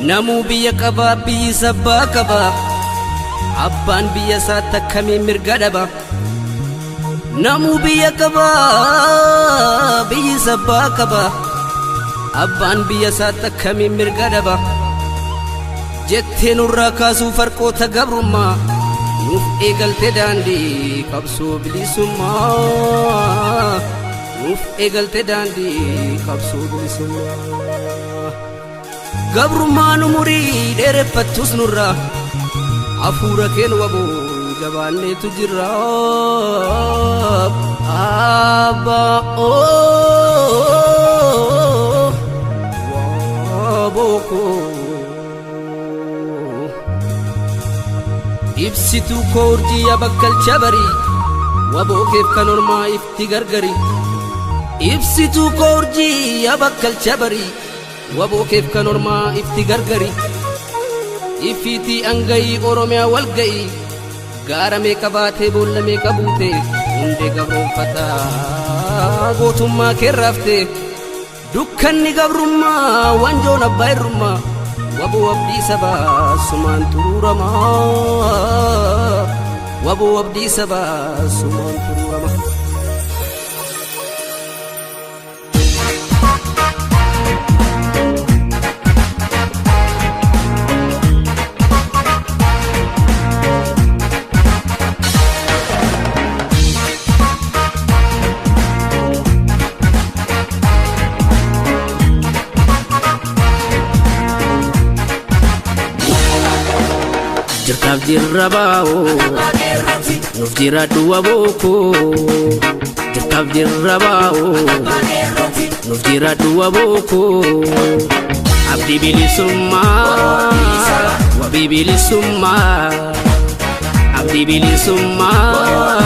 Namu biyya qaba biyyi sabbaa qaba abbaan biyya isaa takkamii mirga dhaba. Namu biyya qaba biyyi sabbaa qaba abbaan biyya isaa takkamii mirga dhaba. Jettee nurraa kaasuu farqoota gabrummaa nuuf eegalte daandii qabsoo bilisummaa. Nuuf eegalte daandii qabsoo bilisummaa. Gabrummaan umurii dheereffattus nurraa hafuura keen waboo jabaanneetu jirra. Wabookoo ibsituu koo urjii abakkalcha barii wabookeef kan ormaa ifti gargari. Ibsituu koo urjii abakkalcha barii wabookeef kan ormaa ifti gargari. Ifiitii angayii Oromiyaa walga'ii gaara meeqa baatee boolla meeqa buute hundee gabroonfataa gootummaa keerraafte. Dukkanni gabrummaa wanjoon abbaa irrummaa waboo abdii sabaa sumaan turuuramaa. Waboo abdii sabaa sumaan turuuramaa. Jirtaaf jirra baa'oo nuuf jiraadhu wabookoo. Jirtaaf jirra baa'oo nuuf jiraadhu wabookoo. Abdii bilisummaa wabii bilisummaa. Abdii bilisummaa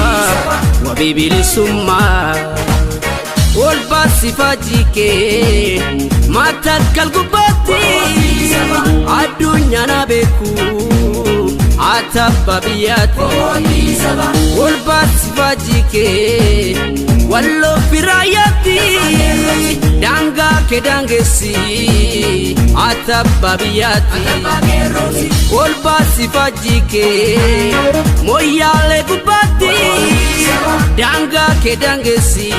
wabii bilisummaa. Ol baasifaa jiikee maatakkal gubbaatti addunyaa na beeku. Atabba biyyatti ol baasifaa jiikee walloo firaayaatti daangaa kee daangessi. Atabba biyyatti ol baasifaa jiikee moyyaalee gubbaatti daangaa kee daangessi.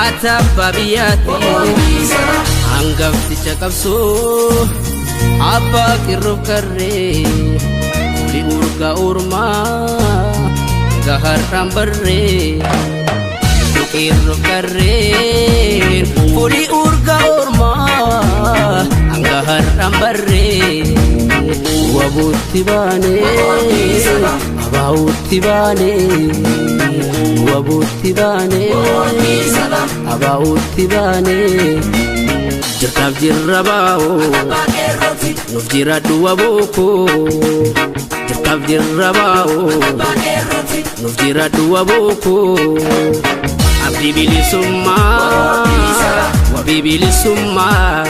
Atabba biyyatti hangafticha qabsoo abbaa qirroof karree fuli urga ormaa gaharraan barree. Qirroof karree fuli urga ormaa gaharraan barree. Wabootti baanee abaa'uutti baanee. Wabootti baanee abaa'uutti baanee. Jirtaaf jirra baa'oo nuuf jiraadhu wabookoo. Jirtaaf jirra baa'oo nuuf jiraadhu wabookoo. Abdii bilisummaa wabii bilisummaa.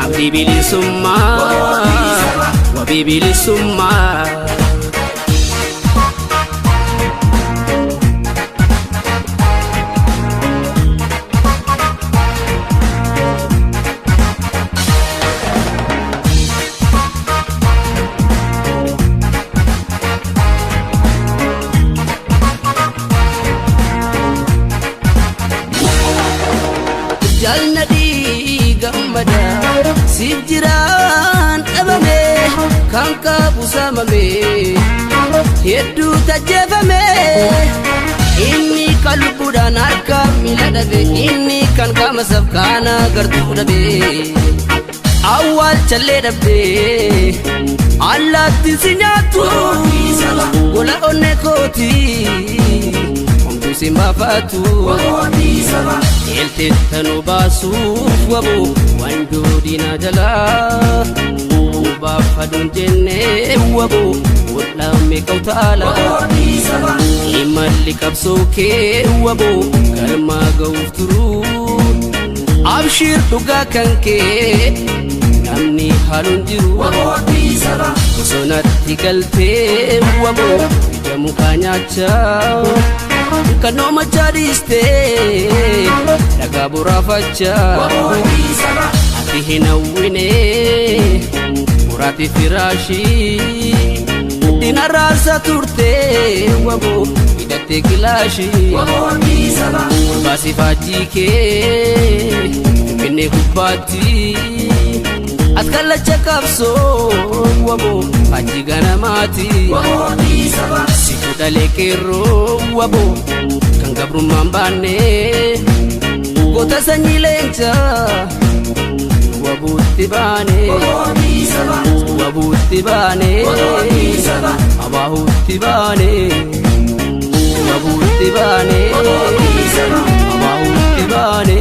Abdii bilisummaa wabii bilisummaa. Jalnadii gammada siif jiraan dhabame kan qabu saamame hedduu tajjeefame. Inni kan lubbuudhaan harka miila dhabe inni kan qaama safkaana gartuu dhabe. Awwaalchallee dhabde allaattiin si nyaattu gola onnee kooti simbaafatu. Eelteetta nu baasuuf waboo wanjoo diina jalaa baafaduun jennee waboo wal'aame qawtaala. Imalli qabsoo kee waboo galmaa ga'uuf turuu. Abshir dhugaa kan kee namni haaluun jiru. Bosonatti galtee waboo mukanyacha kanoma chariste daga burafacha ati hinawine murati firashi dinarasa turte wabo idate gilashi basi fajike mine kubati atkala chakapso wabo ajigana mati sikuda lekero wabo kangabru mambane kota sanyilencha wabo tibane abahu tibane wabo tibane abahu tibane